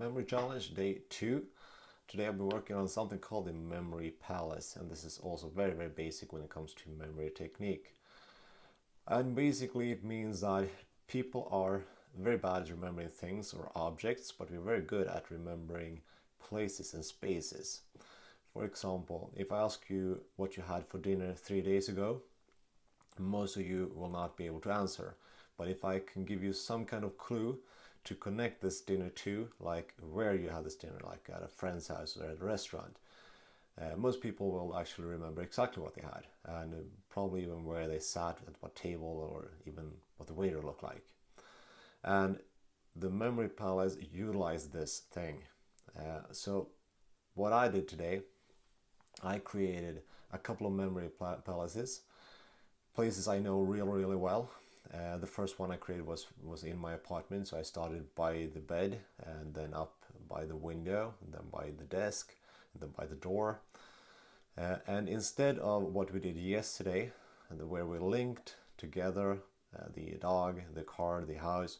Memory Challenge Day 2. Today I'll be working on something called the Memory Palace, and this is also very basic when it comes to memory technique. And basically it means that people are very bad at remembering things or objects, but we're very good at remembering places and spaces. For example, if I ask you what you had for dinner 3 days ago, most of you will not be able to answer. But if I can give you some kind of clue to connect this dinner to, like where you had this dinner, like at a friend's house or at a restaurant, most people will actually remember exactly what they had, and probably even where they sat, at what table, or even what the waiter looked like. And the Memory Palace utilized this thing. So what I did today, I created a couple of memory palaces, places I know really well. The first one I created was in my apartment, so I started by the bed, and then up by the window, and then by the desk, and then by the door. And instead of what we did yesterday, and where we linked together the dog, the car, the house,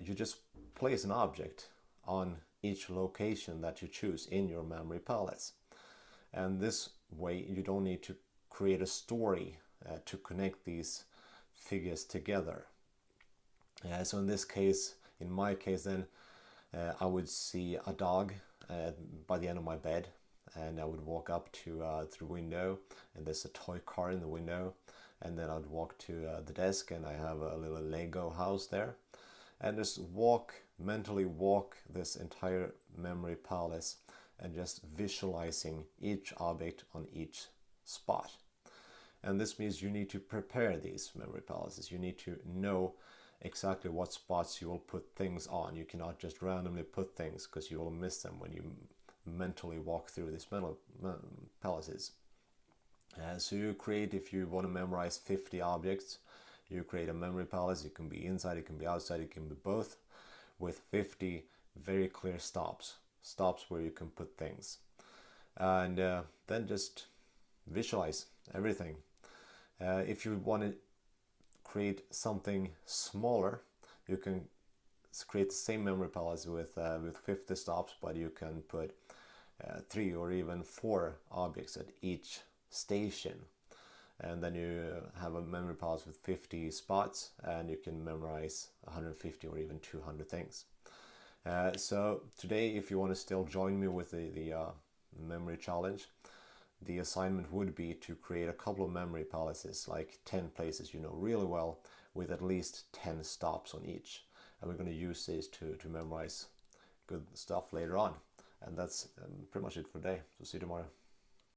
you just place an object on each location that you choose in your memory palace. And this way you don't need to create a story to connect these figures together. So in this case, in my case then, I would see a dog by the end of my bed, and I would walk up to the window, and there's a toy car in the window, and then I'd walk to the desk, and I have a little Lego house there, and just mentally walk this entire memory palace and just visualizing each object on each spot. And this means you need to prepare these memory palaces. You need to know exactly what spots you will put things on. You cannot just randomly put things, because you will miss them when you mentally walk through these palaces. So you create, if you want to memorize 50 objects, you create a memory palace. It can be inside, it can be outside, it can be both, with 50 very clear stops where you can put things. And then just visualize everything. If you want to create something smaller, you can create the same memory palace with 50 stops, but you can put 3 or even 4 objects at each station, and then you have a memory palace with 50 spots, and you can memorize 150 or even 200 things. So today, if you want to still join me with the memory challenge, the assignment would be to create a couple of memory palaces, like 10 places you know really well, with at least 10 stops on each. And we're going to use this to memorize good stuff later on. And that's pretty much it for today. So see you tomorrow.